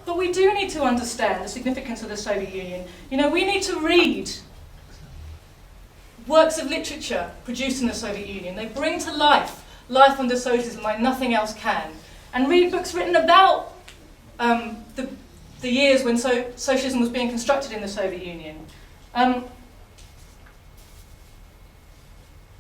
But we do need to understand the significance of the Soviet Union. You know, we need to read works of literature produced in the Soviet Union. They bring to life under socialism like nothing else can. And read books written about the years when socialism was being constructed in the Soviet Union.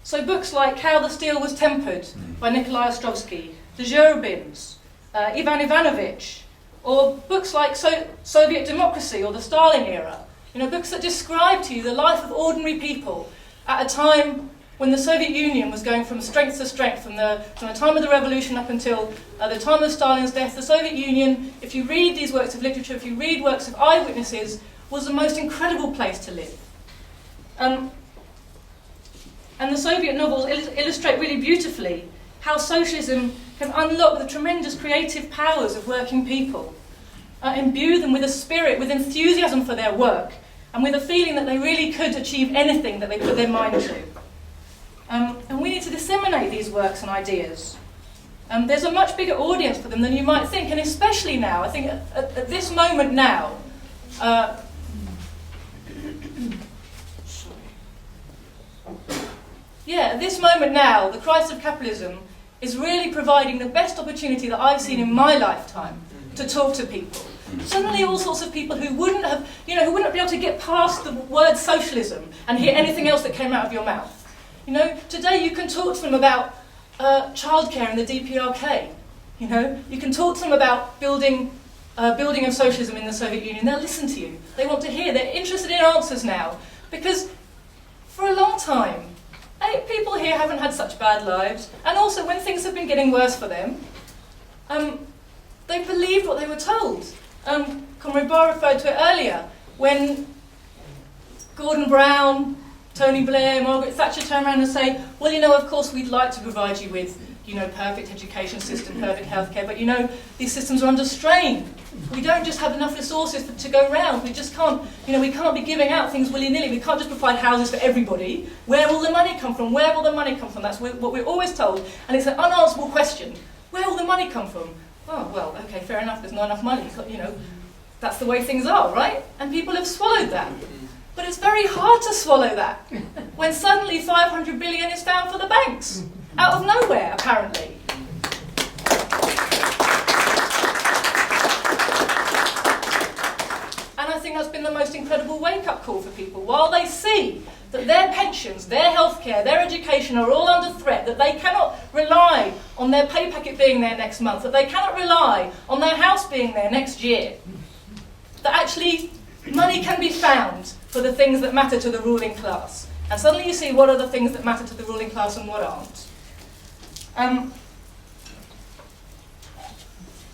So books like How the Steel Was Tempered by Nikolai Ostrovsky, The Zhurubins, Ivan Ivanovich, or books like Soviet Democracy or the Stalin Era. You know, books that describe to you the life of ordinary people at a time when the Soviet Union was going from strength to strength, from the time of the revolution up until the time of Stalin's death. The Soviet Union, if you read these works of literature, if you read works of eyewitnesses, was the most incredible place to live. And the Soviet novels illustrate really beautifully how socialism can unlock the tremendous creative powers of working people, imbue them with a spirit, with enthusiasm for their work, and with a feeling that they really could achieve anything that they put their mind to. And we need to disseminate these works and ideas. There's a much bigger audience for them than you might think, and especially now, I think at this moment now, at this moment now, the crisis of capitalism is really providing the best opportunity that I've seen in my lifetime to talk to people. Suddenly all sorts of people who wouldn't be able to get past the word socialism and hear anything else that came out of your mouth. You know, today you can talk to them about childcare in the DPRK. You know, you can talk to them about building of socialism in the Soviet Union. They'll listen to you. They want to hear. They're interested in answers now. Because for a long time, people here haven't had such bad lives. And also, when things have been getting worse for them, they believed what they were told. Comrade Brar referred to it earlier, when Gordon Brown, Tony Blair, Margaret Thatcher turn around and say, well, you know, of course we'd like to provide you with, you know, perfect education system, perfect healthcare, but, you know, these systems are under strain. We don't just have enough resources to go round. We just can't, you know, we can't be giving out things willy-nilly. We can't just provide houses for everybody. Where will the money come from? Where will the money come from? That's what we're always told. And it's an unanswerable question. Where will the money come from? Oh, well, okay, fair enough. There's not enough money. You know, that's the way things are, right? And people have swallowed that. But it's very hard to swallow that when suddenly 500 billion is found for the banks, out of nowhere, apparently. And I think that's been the most incredible wake-up call for people. While they see that their pensions, their healthcare, their education are all under threat, that they cannot rely on their pay packet being there next month, that they cannot rely on their house being there next year, that actually money can be found for the things that matter to the ruling class. And suddenly you see what are the things that matter to the ruling class and what aren't.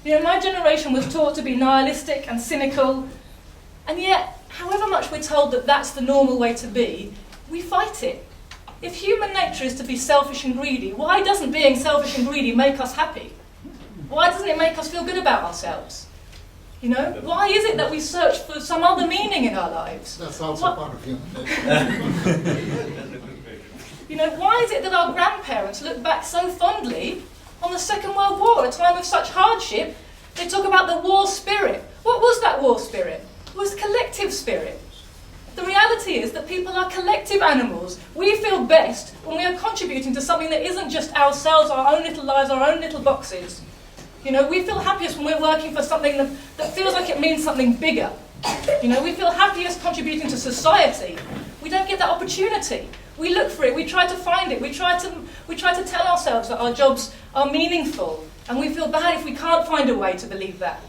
You know, my generation was taught to be nihilistic and cynical, and yet, however much we're told that that's the normal way to be, we fight it. If human nature is to be selfish and greedy, why doesn't being selfish and greedy make us happy? Why doesn't it make us feel good about ourselves? You know, why is it that we search for some other meaning in our lives? That's also part of human nature. You know, why is it that our grandparents look back so fondly on the Second World War, a time of such hardship? They talk about the war spirit. What was that war spirit? It was collective spirit. The reality is that people are collective animals. We feel best when we are contributing to something that isn't just ourselves, our own little lives, our own little boxes. You know, we feel happiest when we're working for something that feels like it means something bigger. You know, we feel happiest contributing to society. We don't get that opportunity. We look for it, we try to find it, we try to tell ourselves that our jobs are meaningful, and we feel bad if we can't find a way to believe that.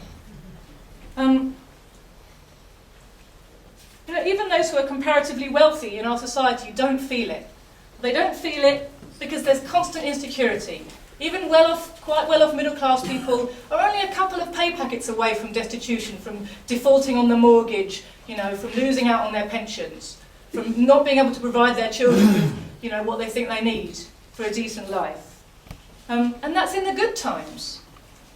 You know, even those who are comparatively wealthy in our society don't feel it. They don't feel it because there's constant insecurity. Even quite well-off middle-class people are only a couple of pay packets away from destitution, from defaulting on the mortgage, you know, from losing out on their pensions, from not being able to provide their children with, you know, what they think they need for a decent life. And that's in the good times,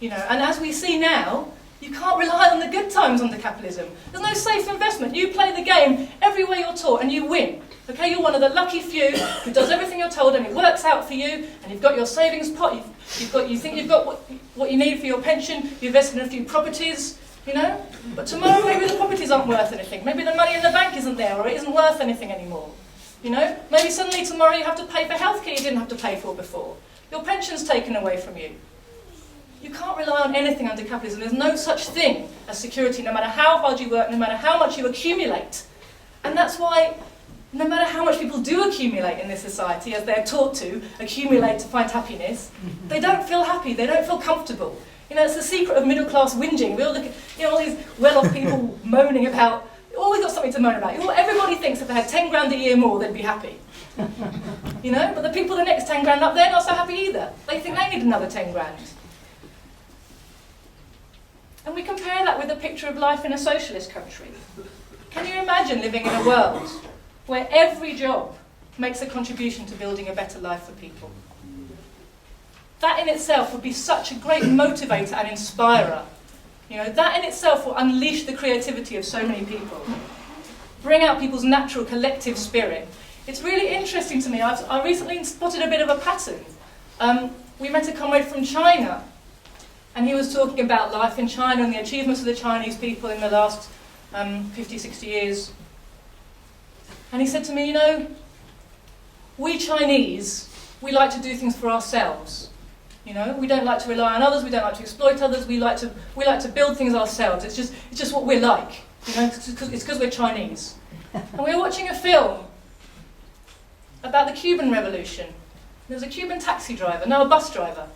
you know. And as we see now, you can't rely on the good times under capitalism. There's no safe investment. You play the game every way you're taught and you win. Okay, you're one of the lucky few who does everything you're told and it works out for you, and you've got your savings pot, you think you've got what you need for your pension, you invested in a few properties, you know? But tomorrow maybe the properties aren't worth anything. Maybe the money in the bank isn't there, or it isn't worth anything anymore. You know? Maybe suddenly tomorrow you have to pay for healthcare you didn't have to pay for before. Your pension's taken away from you. You can't rely on anything under capitalism. There's no such thing as security, no matter how hard you work, no matter how much you accumulate. And that's why, no matter how much people do accumulate in this society, as they're taught to, accumulate to find happiness, they don't feel happy, they don't feel comfortable. You know, it's the secret of middle-class whinging. We all look at, you know, all these well-off people moaning about, always got something to moan about. Everybody thinks if they had 10 grand a year more, they'd be happy. You know, but the people the next 10 grand up, they're not so happy either. They think they need another 10 grand. And we compare that with a picture of life in a socialist country. Can you imagine living in a world where every job makes a contribution to building a better life for people? That in itself would be such a great motivator and inspirer. You know, that in itself will unleash the creativity of so many people. Bring out people's natural collective spirit. It's really interesting to me. I recently spotted a bit of a pattern. We met a comrade from China, and he was talking about life in China and the achievements of the Chinese people in the last 50, 60 years. And he said to me, you know, we Chinese, we like to do things for ourselves. You know, we don't like to rely on others, we don't like to exploit others, we like to build things ourselves. It's just what we're like. You know, it's because we're Chinese. And we were watching a film about the Cuban Revolution. There was a Cuban taxi driver, no, a bus driver.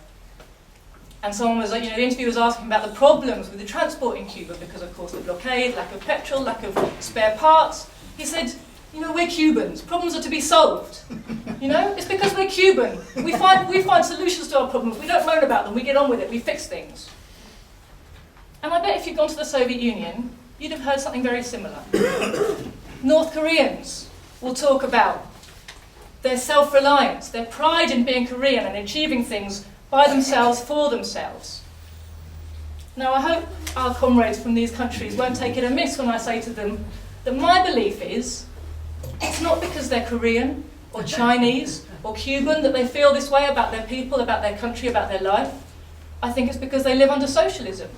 And someone was like, you know, the interviewer was asking about the problems with the transport in Cuba because, of course, the blockade, lack of petrol, lack of spare parts. He said, you know, we're Cubans. Problems are to be solved. You know, it's because we're Cuban. We find solutions to our problems. We don't moan about them. We get on with it. We fix things. And I bet if you'd gone to the Soviet Union, you'd have heard something very similar. North Koreans will talk about their self-reliance, their pride in being Korean and achieving things by themselves, for themselves. Now, I hope our comrades from these countries won't take it amiss when I say to them that my belief is it's not because they're Korean or Chinese or Cuban that they feel this way about their people, about their country, about their life. I think it's because they live under socialism.